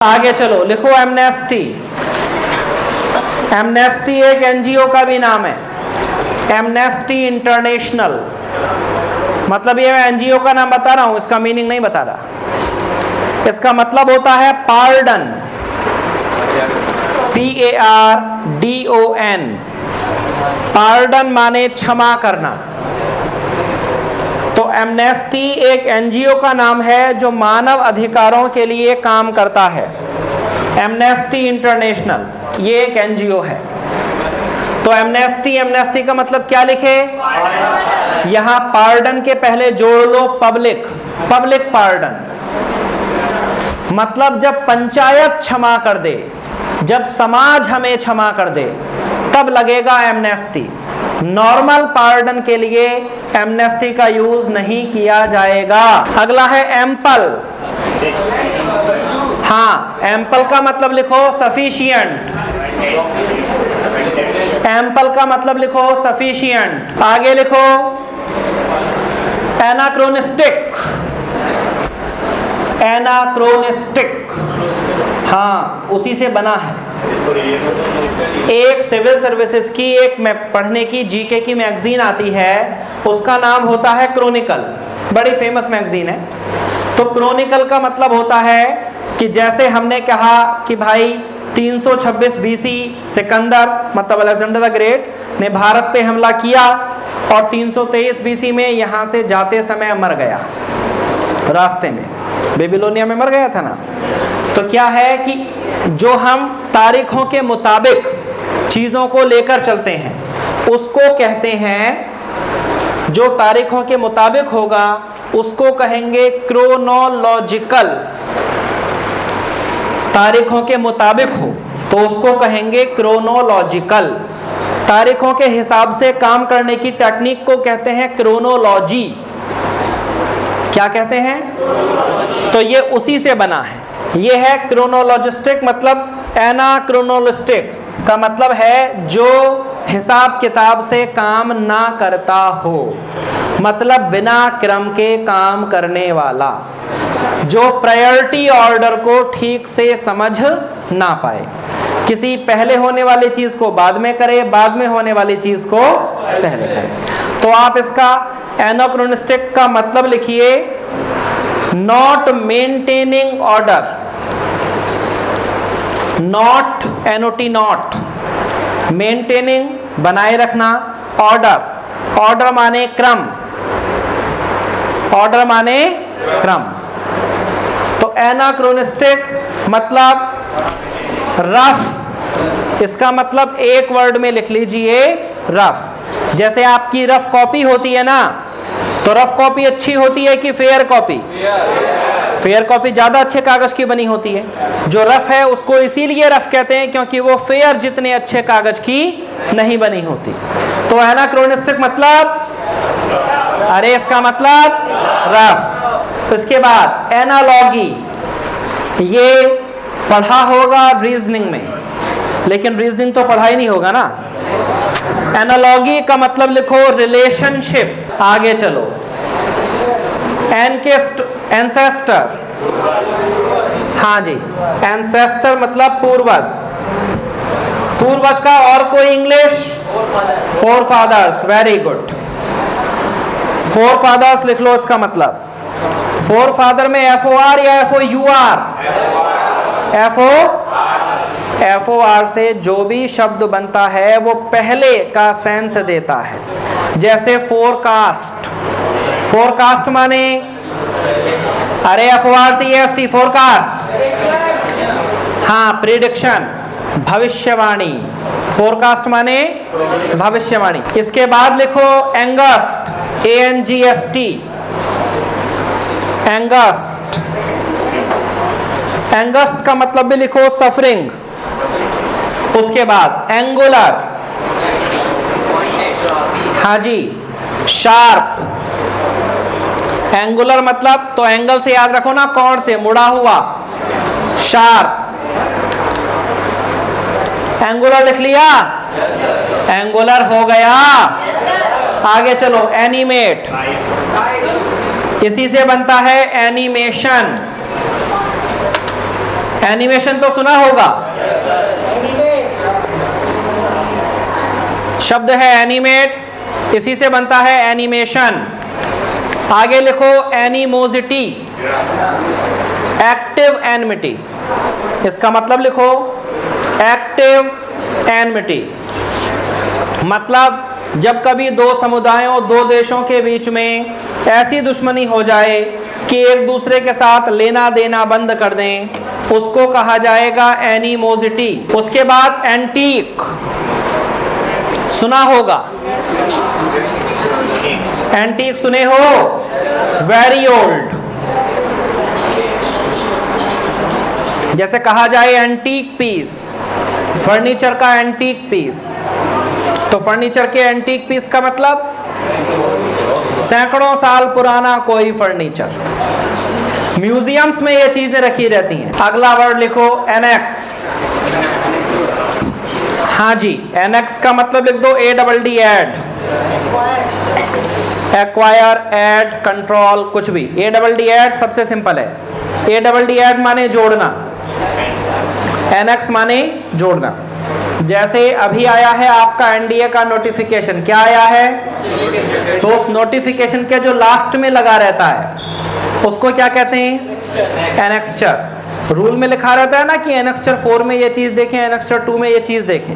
आगे चलो, लिखो एमनेस्टी। एमनेस्टी एक एनजीओ का भी नाम है, एमनेस्टी इंटरनेशनल। मतलब ये मैं एनजीओ का नाम बता रहा हूं, इसका मीनिंग नहीं बता रहा। इसका मतलब होता है पार्डन, PARDON। पार्डन माने क्षमा करना। तो एमनेस्टी एक एनजीओ का नाम है जो मानव अधिकारों के लिए काम करता है। एमनेस्टी इंटरनेशनल ये एक एनजीओ है। तो एमनेस्टी का मतलब क्या लिखे? यहां पार्डन के पहले जोड़ लो पब्लिक पार्डन। मतलब जब पंचायत क्षमा कर दे, जब समाज हमें क्षमा कर दे, तब लगेगा एमनेस्टी। नॉर्मल पार्डन के लिए एमनेस्टी का यूज नहीं किया जाएगा। अगला है एम्पल। हाँ, एम्पल का मतलब लिखो सफिशिएंट। एम्पल का मतलब लिखो सफिशिएंट। आगे लिखो एनाक्रोनिस्टिक। एनाक्रोनिस्टिक, हाँ उसी से बना है। एक सिविल सर्विसेज की एक पढ़ने की जीके की मैगजीन आती है, उसका नाम होता है क्रॉनिकल। बड़ी फेमस मैगजीन है। तो क्रॉनिकल का मतलब होता है कि जैसे हमने कहा कि भाई 326 BC सिकंदर मतलब अलेक्जेंडर द ग्रेट ने भारत पे हमला किया और 323 BC में यहाँ से जाते समय मर गया, रास्ते में बेबीलोनिया में मर गया था ना। तो क्या है कि जो हम तारीखों के मुताबिक चीज़ों को लेकर चलते हैं उसको कहते हैं, जो तारीखों के मुताबिक होगा उसको कहेंगे क्रोनोलॉजिकल। तारीखों के मुताबिक हो तो उसको कहेंगे क्रोनोलॉजिकल। तारीखों के हिसाब से काम करने की टेक्निक को कहते हैं क्रोनोलॉजी। क्या कहते हैं? तो ये उसी से बना है। ये है क्रोनोलॉजिस्टिक, मतलब एनाक्रोनोलिस्टिक का मतलब है जो हिसाब किताब से काम ना करता हो, मतलब बिना क्रम के काम करने वाला, जो प्रायोरिटी ऑर्डर को ठीक से समझ ना पाए, किसी पहले होने वाली चीज को बाद में करे, बाद में होने वाली चीज को पहले करे। तो आप इसका एनाक्रोनिस्टिक का मतलब लिखिए not maintaining order. Not NOT not, maintaining बनाए रखना, ऑर्डर माने क्रम, ऑर्डर माने क्रम। तो एनाक्रोनिस्टिक मतलब रफ, इसका मतलब एक वर्ड में लिख लीजिए रफ। जैसे आपकी रफ कॉपी होती है ना, तो रफ कॉपी अच्छी होती है कि फेयर कॉपी? फेयर कॉपी ज्यादा अच्छे कागज की बनी होती है। जो रफ है उसको इसीलिए रफ कहते हैं क्योंकि वो फेयर जितने अच्छे कागज की नहीं बनी होती। तो एनाक्रोनिस्टिक मतलब, अरे इसका मतलब रफ। इसके बाद एनालॉगी, ये पढ़ा होगा रीजनिंग में, लेकिन रीजनिंग तो पढ़ा ही नहीं होगा ना। एनालॉगी का मतलब लिखो रिलेशनशिप। आगे चलो, एंसेस्टर। हाँ जी, एंसेस्टर मतलब पूर्वज। पूर्वज का और कोई English? Forefathers. Very good, forefathers लिख लो इसका मतलब। फोरफादर में FOR या FOUR? FOR से जो भी शब्द बनता है वो पहले का सेंस देता है। जैसे फोरकास्ट, फोरकास्ट माने, अरे FORCAST फोरकास्ट, हाँ प्रिडिक्शन, भविष्यवाणी। फोरकास्ट माने भविष्यवाणी। इसके बाद लिखो एंगस्ट, ANGST, एंगस्ट। एंगस्ट का मतलब भी लिखो सफरिंग। उसके बाद एंगुलर, हाँ जी शार्प। एंगुलर मतलब, तो एंगल से याद रखो ना, कोण से, मुड़ा हुआ, शार्प। एंगुलर लिख लिया? एंगुलर हो गया। आगे चलो एनिमेट, इसी से बनता है एनिमेशन। एनिमेशन तो सुना होगा, शब्द है एनिमेट, इसी से बनता है एनिमेशन। आगे लिखो एनिमोसिटी, एक्टिव एनमिटी, इसका मतलब लिखो एक्टिव एनमिटी, मतलब जब कभी दो समुदायों, दो देशों के बीच में ऐसी दुश्मनी हो जाए कि एक दूसरे के साथ लेना देना बंद कर दें, उसको कहा जाएगा एनिमोसिटी। उसके बाद एंटीक सुना होगा, एंटीक सुने हो, वेरी ओल्ड, जैसे कहा जाए एंटीक पीस, फर्नीचर का एंटीक पीस, तो फर्नीचर के एंटीक पीस का मतलब सैकड़ों साल पुराना कोई फर्नीचर। म्यूजियम्स में ये चीजें रखी रहती हैं। अगला वर्ड लिखो एनेक्स। हाँ जी, एनेक्स का मतलब लिख दो ADD add, acquire, add, control, कुछ भी। ADD एड सबसे सिंपल है। ADD एड माने जोड़ना, एनेक्स माने जोड़ना। जैसे अभी आया है आपका एनडीए का नोटिफिकेशन, क्या आया है, तो उस नोटिफिकेशन के जो लास्ट में लगा रहता है उसको क्या कहते हैं, एनेक्स्चर। रूल में लिखा रहता है ना कि एनेक्स्चर 4 में ये चीज देखें, एनेक्स्चर 2 में ये चीज देखें,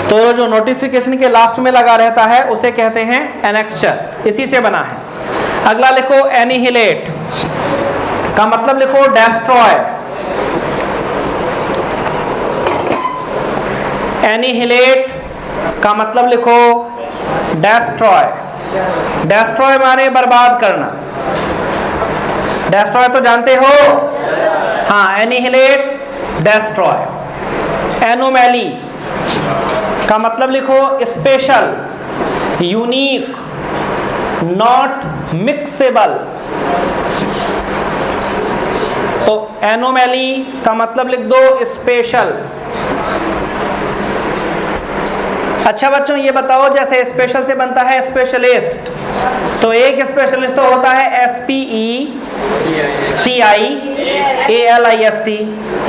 तो जो नोटिफिकेशन के लास्ट में लगा रहता है उसे कहते हैं एनेक्स्चर, इसी से बना है। अगला लिखो एनिहिलेट, का मतलब लिखो डेस्ट्रॉय। एनिहिलेट का मतलब लिखो डेस्ट्रॉय। डेस्ट्रॉय माने बर्बाद करना, डेस्ट्रॉय तो जानते हो, हाँ, एनिहिलेट, डेस्ट्रॉय। एनोमैली का मतलब लिखो स्पेशल, यूनिक, नॉट मिक्सेबल। तो एनोमैली का मतलब लिख दो स्पेशल। अच्छा बच्चों ये बताओ, जैसे स्पेशल से बनता है स्पेशलिस्ट, तो एक स्पेशलिस्ट तो होता है SPECIALIST,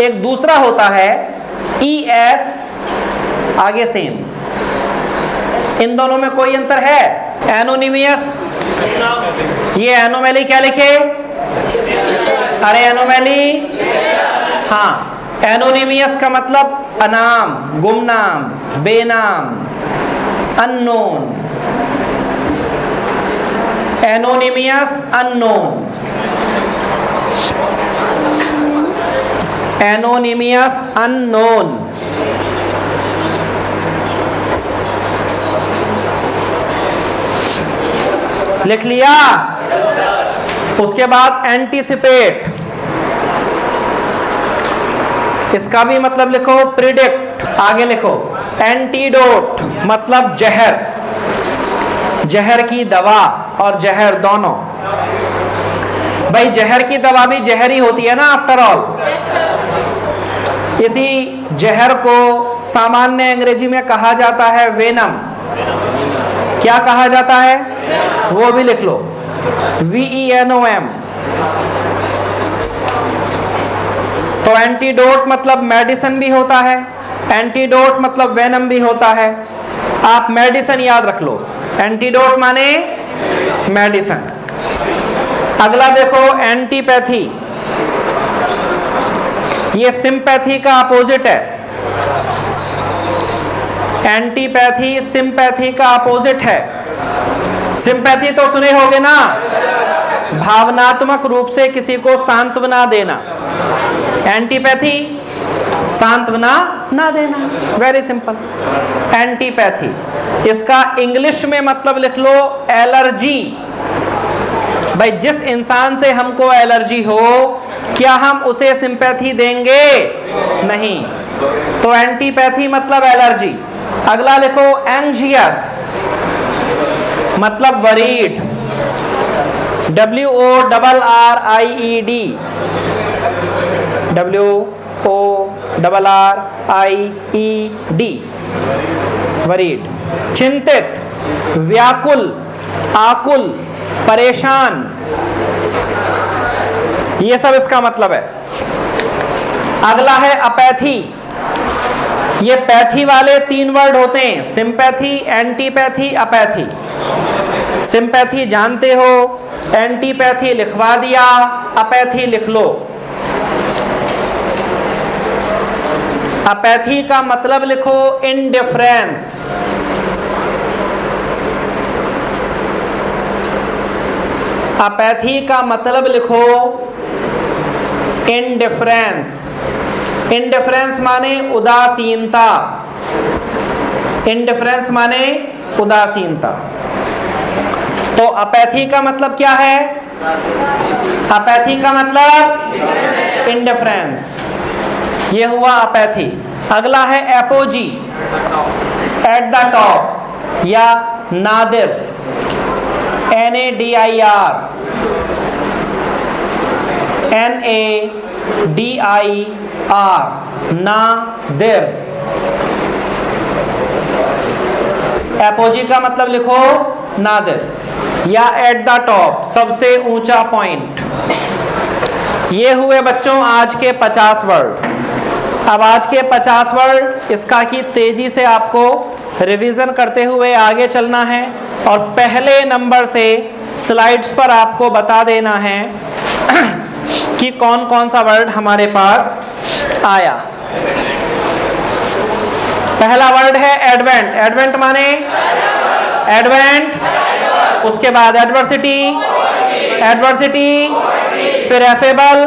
एक दूसरा होता है ES आगे सेम। इन दोनों में कोई अंतर है? एनोनिमियस, ये एनोमैली क्या लिखे, अरे एनोमैली, हाँ, एनोनिमियस का मतलब अनाम, गुमनाम, बेनाम, unknown. Anonymous, unknown, anonymous, unknown. लिख लिया? उसके बाद एंटीसिपेट, इसका भी मतलब लिखो प्रिडिक्ट। आगे लिखो एंटीडोट, मतलब जहर, जहर की दवा और जहर दोनों। भाई जहर की दवा भी जहर ही होती है ना आफ्टर ऑल। इसी जहर को सामान्य अंग्रेजी में कहा जाता है वेनम। क्या कहा जाता है, वो भी लिख लो, VENOM। तो एंटीडोट मतलब मेडिसिन भी होता है, एंटीडोट मतलब वेनम भी होता है। आप मेडिसिन याद रख लो, एंटीडोट माने मेडिसिन। अगला देखो एंटीपैथी, ये सिंपैथी का अपोजिट है। एंटीपैथी सिंपैथी का अपोजिट है। सिंपैथी तो सुने होगे ना, भावनात्मक रूप से किसी को सांत्वना देना। एंटीपैथी सांत्वना ना देना, वेरी सिंपल, एंटीपैथी। इसका इंग्लिश में मतलब लिख लो एलर्जी। भाई जिस इंसान से हमको एलर्जी हो, क्या हम उसे सिंपैथी देंगे? नहीं। तो एंटीपैथी मतलब एलर्जी। अगला लिखो एंग्जियस, मतलब वरीड, WORRIED, WORRIED, वरीड। चिंतित, व्याकुल, आकुल, परेशान, ये सब इसका मतलब है। अगला है अपैथी। ये पैथी वाले 3 वर्ड होते हैं, सिंपैथी, एंटीपैथी, अपैथी। सिंपैथी जानते हो, एंटीपैथी लिखवा दिया, अपैथी लिख लो। अपैथी का मतलब लिखो इनडिफरेंस। अपैथी का मतलब लिखो इनडिफरेंस। इनडिफरेंस माने उदासीनता। इनडिफरेंस माने उदासीनता। तो अपैथी का मतलब क्या है? अपैथी का मतलब इनडिफरेंस। ये हुआ अपैथी। अगला है एपोजी, एट द टॉप या नादिर, NADIR, नादिर। एपोजी का मतलब लिखो नादिर या एट द टॉप, सबसे ऊंचा पॉइंट। ये हुए बच्चों आज के 50 वर्ड। अब आज के 50 वर्ड इसका की तेजी से आपको रिवीजन करते हुए आगे चलना है और पहले नंबर से स्लाइड्स पर आपको बता देना है कि कौन कौन सा वर्ड हमारे पास आया। पहला वर्ड है एडवेंट। एडवेंट माने एडवेंट, उसके बाद एडवर्सिटी, एडवर्सिटी, फिर एफेबल,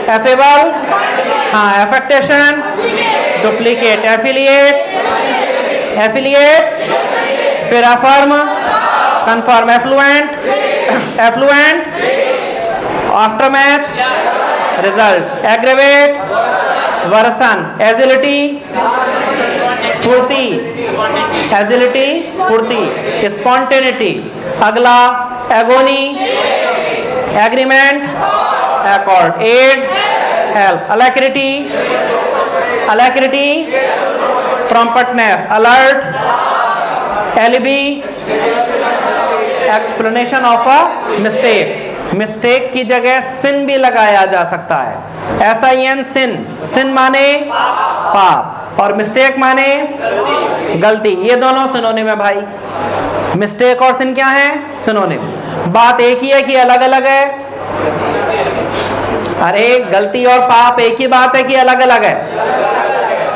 एफेबल, हाँ, एफेक्टेशन, डुप्लीकेट, एफिलिएट, एफिलिएट, फिर affirm, confirm, affluent, affluent, aftermath, result, aggravate, worsen, agility, फुर्ती, एजिलिटी, फुर्ती, स्पॉन्टेनिटी। अगला agony, agreement, accord, aid, help, alacrity, alacrity, promptness, alert, alibi, explanation of a mistake. Mistake की जगह सिन भी लगाया जा सकता है। SIN, सिन। सिन माने पाप और मिस्टेक माने गलती। ये दोनों सिनोनिम है भाई। मिस्टेक और सिन क्या है? सिनोनिम। बात एक ही है कि अलग अलग है? अरे गलती और पाप एक ही बात है कि अलग अलग है?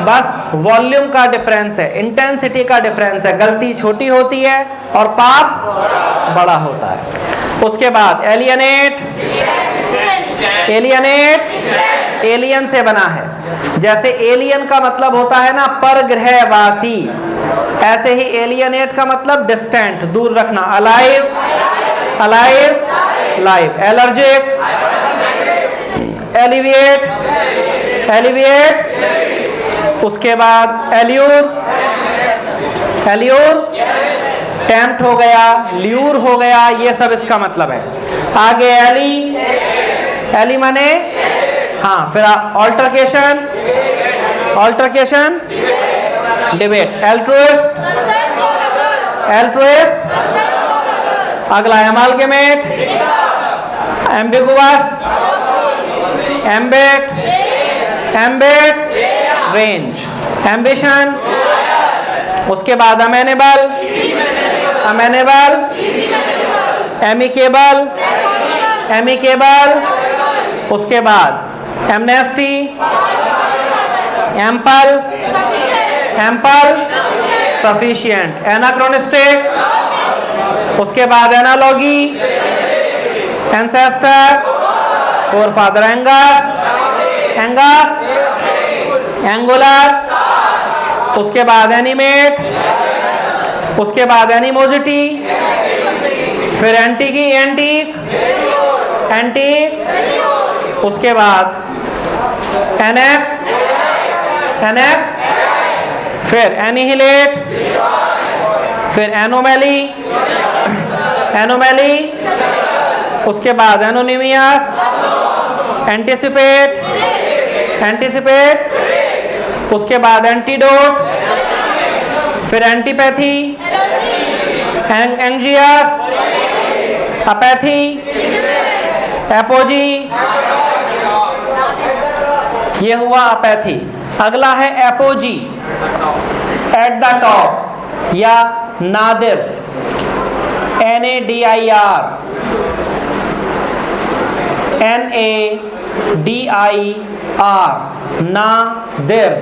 बस वॉल्यूम का डिफरेंस है, इंटेंसिटी का डिफरेंस है। गलती छोटी होती है और पाप बड़ा होता है। उसके बाद एलियनेट, एलियनेट एलियन से बना है। जैसे एलियन का मतलब होता है ना परग्रहवासी, ऐसे ही एलियनेट का मतलब डिस्टेंट, दूर रखना। Alive, alive, live, allergic, alleviate, alleviate, उसके बाद एल्यूर, एल्यूर, टेम्प्ट हो गया, ल्यूर हो गया, ये सब इसका मतलब है। आगे एली, एली माने हाँ, फिर altercation, altercation, debate, altruist, altruist. अगला amalgamate, ambiguous, ambit, ambit, range, ambition. उसके बाद अमेनेबल, अमेनेबल, एमिकेबल, एमिकेबल। उसके बाद amnesty, ample, ample, sufficient, anachronistic. उसके बाद analogy, ancestor, forefather, anguish, anguish, angular. उसके बाद एनिमेट, उसके बाद एनिमोसिटी, फिर एंटी की एंटीक, एंटीक। उसके बाद एनेक्स, एनेक्स, फिर एनिहिलेट, फिर एनोमैली, एनोमैली। उसके बाद एनोनिमियस, एंटिसिपेट, एंटिसिपेट। उसके बाद एंटीडोट, फिर एंटीपैथी, एंजियस, अपैथी, एपोजी। ये हुआ अपैथी। अगला है एपोजी, एट द टॉप या नादिर, NADIR, नादिर।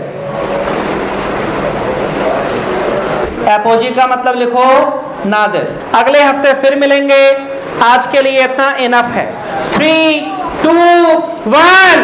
एपोजी का मतलब लिखो नादिर। अगले हफ्ते फिर मिलेंगे, आज के लिए इतना इनफ है। 3, 2, 1